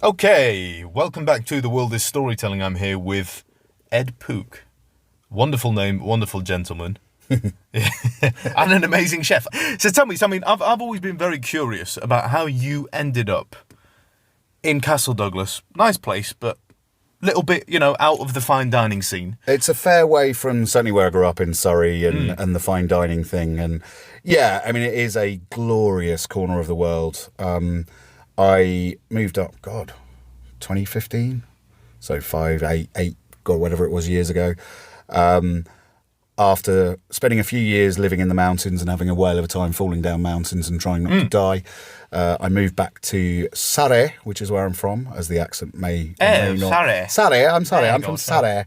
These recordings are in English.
Okay, welcome back to The World is Storytelling. I'm here with Ed Pook. Wonderful name, wonderful gentleman. And an amazing chef. So tell me, I've always been very curious about how you ended up in Castle Douglas. Nice place, but little bit, out of the fine dining scene. It's a fair way from certainly where I grew up in Surrey and the fine dining thing. And yeah, I mean, it is a glorious corner of the world. I moved up, 2015. So 8, whatever it was years ago. After spending a few years living in the mountains and having a whale of a time falling down mountains and trying not to die, I moved back to Surrey, which is where I'm from, as the accent may not. Surrey, I'm from Surrey.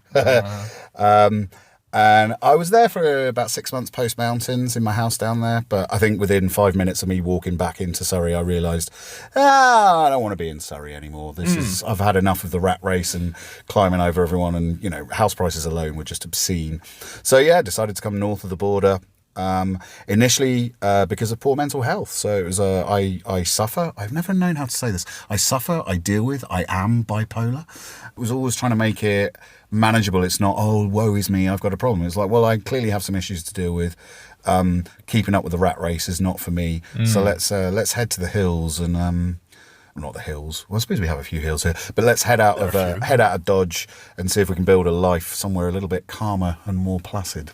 And I was there for about 6 months post mountains in my house down there. But I think within 5 minutes of me walking back into Surrey, I realised, I don't want to be in Surrey anymore. I've had enough of the rat race and climbing over everyone, and house prices alone were just obscene. So yeah, decided to come north of the border. Initially because of poor mental health. So it was I suffer. I've never known how to say this. I suffer. I deal with. I am bipolar. I was always trying to make it manageable. It's not, oh, woe is me, I've got a problem. It's like, well, I clearly have some issues to deal with. Keeping up with the rat race is not for me. So let's head to the hills and not the hills. Well, I suppose we have a few hills here, but let's head out of Dodge and see if we can build a life somewhere a little bit calmer and more placid.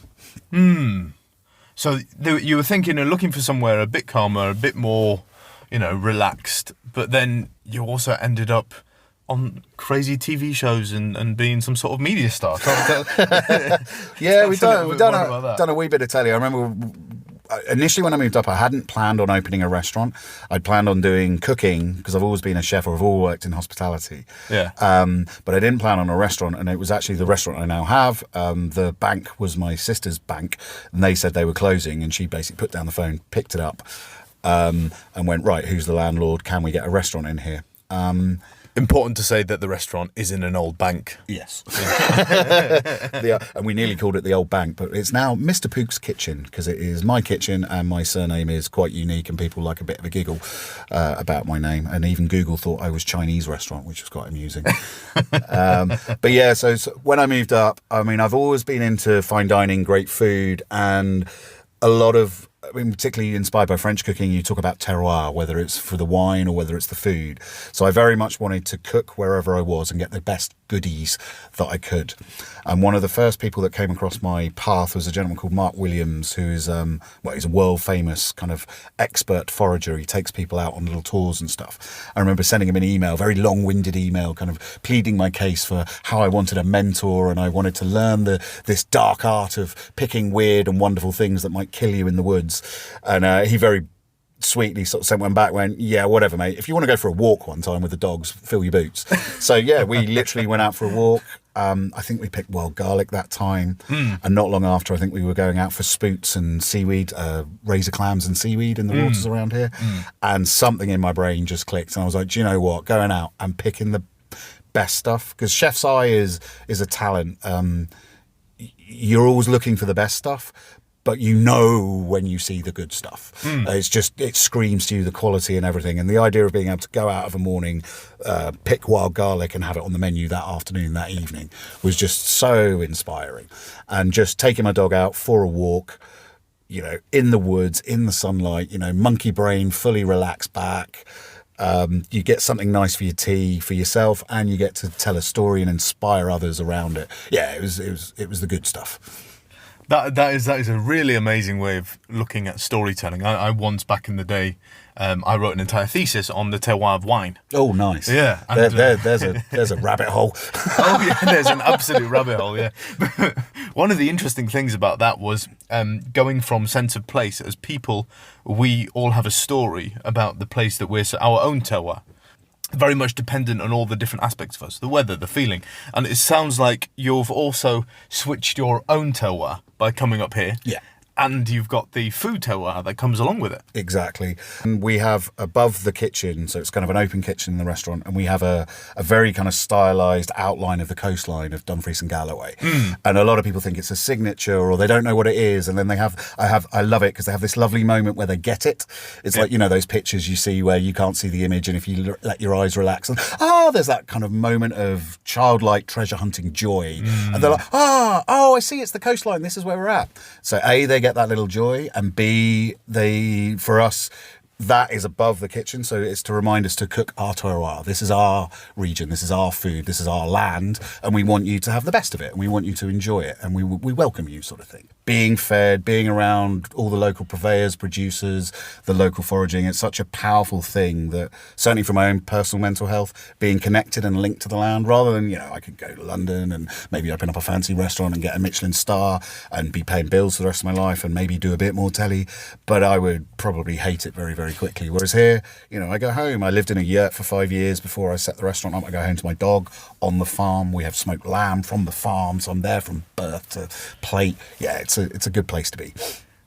So you were thinking of looking for somewhere a bit calmer, a bit more, relaxed, but then you also ended up on crazy TV shows and being some sort of media star. Yeah, we've done a wee bit of telly. I remember initially when I moved up, I hadn't planned on opening a restaurant. I'd planned on doing cooking because I've always been a chef, or I've always worked in hospitality. Yeah. But I didn't plan on a restaurant, and it was actually the restaurant I now have. The bank was my sister's bank, and they said they were closing, and she basically put down the phone, picked it up, and went, right, who's the landlord? Can we get a restaurant in here? Important to say that the restaurant is in an old bank. Yes. And we nearly called it the Old Bank, but it's now Mr. Pook's Kitchen, because it is my kitchen and my surname is quite unique and people like a bit of a giggle about my name. And even Google thought I was Chinese restaurant, which was quite amusing. But yeah, so when I moved up, I mean, I've always been into fine dining, great food, and a lot of, particularly inspired by French cooking, you talk about terroir, whether it's for the wine or whether it's the food. So I very much wanted to cook wherever I was and get the best goodies that I could. And one of the first people that came across my path was a gentleman called Mark Williams, who is, he's a world famous kind of expert forager. He takes people out on little tours and stuff. I remember sending him an email, very long-winded email, kind of pleading my case for how I wanted a mentor and I wanted to learn this dark art of picking weird and wonderful things that might kill you in the woods. And he very sweetly sort of sent one back, went, yeah, whatever, mate. If you want to go for a walk one time with the dogs, fill your boots. So yeah, we literally went out for a walk. I think we picked wild garlic that time. And not long after, I think we were going out for spoots and seaweed, razor clams and seaweed in the waters around here. And something in my brain just clicked. And I was like, do you know what? Going out and picking the best stuff. Because chef's eye is a talent. You're always looking for the best stuff, but when you see the good stuff. It screams to you the quality and everything. And the idea of being able to go out of a morning, pick wild garlic and have it on the menu that afternoon, that evening, was just so inspiring. And just taking my dog out for a walk, in the woods, in the sunlight, monkey brain, fully relaxed back. You get something nice for your tea, for yourself, and you get to tell a story and inspire others around it. Yeah, it was the good stuff. That is a really amazing way of looking at storytelling. I once, back in the day, I wrote an entire thesis on the terroir of wine. Oh, nice. Yeah. And, there's a rabbit hole. Oh, yeah, there's an absolute rabbit hole, yeah. One of the interesting things about that was going from sense of place. As people, we all have a story about the place that we're, our own terroir. Very much dependent on all the different aspects of us, the weather, the feeling. And it sounds like you've also switched your own terroir by coming up here. Yeah. And you've got the food terroir that comes along with it. Exactly. And we have above the kitchen, so it's kind of an open kitchen in the restaurant, and we have a very kind of stylised outline of the coastline of Dumfries and Galloway. And a lot of people think it's a signature, or they don't know what it is, and then I love it because they have this lovely moment where they get it. It's like, those pictures you see where you can't see the image, and if you let your eyes relax, and there's that kind of moment of childlike treasure hunting joy. And they're like, I see, it's the coastline, this is where we're at. So A, they get that little joy, and B, for us, that is above the kitchen, so it's to remind us to cook our terroir. This is our region, this is our food, this is our land, and we want you to have the best of it, and we want you to enjoy it, and we welcome you, sort of thing. Being fed, being around all the local purveyors, producers, the local foraging, it's such a powerful thing that, certainly for my own personal mental health, being connected and linked to the land, rather than, I could go to London and maybe open up a fancy restaurant and get a Michelin star and be paying bills for the rest of my life and maybe do a bit more telly, but I would probably hate it very, very quickly. Whereas here, I go home. I lived in a yurt for 5 years before I set the restaurant up. I go home to my dog on the farm. We have smoked lamb from the farm, so I'm there from birth to plate. Yeah, it's a good place to be.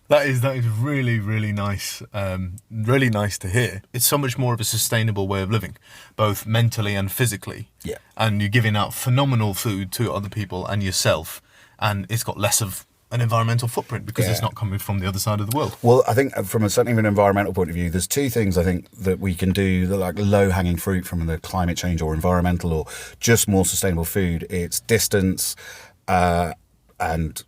That is really, really nice. Really nice to hear. It's so much more of a sustainable way of living, both mentally and physically. Yeah. And you're giving out phenomenal food to other people and yourself, and it's got less of an environmental footprint because it's not coming from the other side of the world. Well, I think from certainly an environmental point of view, there's two things I think that we can do that like low-hanging fruit from the climate change or environmental or just more sustainable food. It's distance and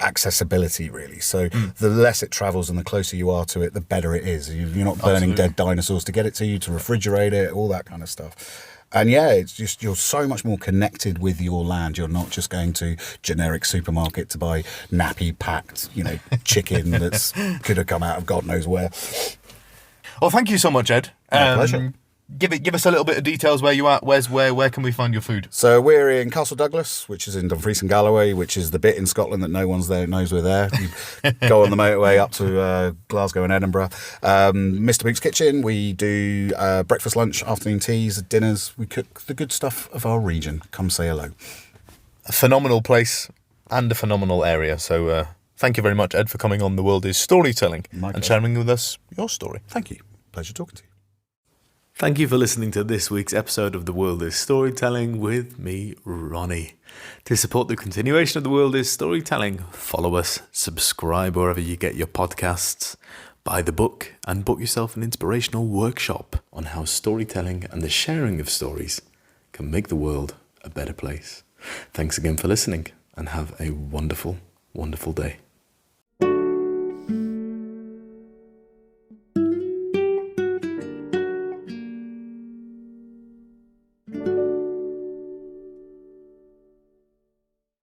accessibility, really. So the less it travels and the closer you are to it, the better it is. You're not burning dead dinosaurs to get it to you, to refrigerate it, all that kind of stuff. And it's just, you're so much more connected with your land. You're not just going to generic supermarket to buy nappy packed, chicken that's could have come out of God knows where. Well, thank you so much, Ed. My pleasure. Give us a little bit of details where you at. Where can we find your food? So we're in Castle Douglas, which is in Dumfries and Galloway, which is the bit in Scotland that no one's there knows we're there. You go on the motorway up to Glasgow and Edinburgh. Mr. Pook's Kitchen, we do breakfast, lunch, afternoon teas, dinners. We cook the good stuff of our region. Come say hello. A phenomenal place and a phenomenal area. So thank you very much, Ed, for coming on The World is Storytelling and sharing with us your story. Thank you. Pleasure talking to you. Thank you for listening to this week's episode of The World is Storytelling with me, Ronnie. To support the continuation of The World is Storytelling, follow us, subscribe wherever you get your podcasts, buy the book, and book yourself an inspirational workshop on how storytelling and the sharing of stories can make the world a better place. Thanks again for listening, and have a wonderful, wonderful day.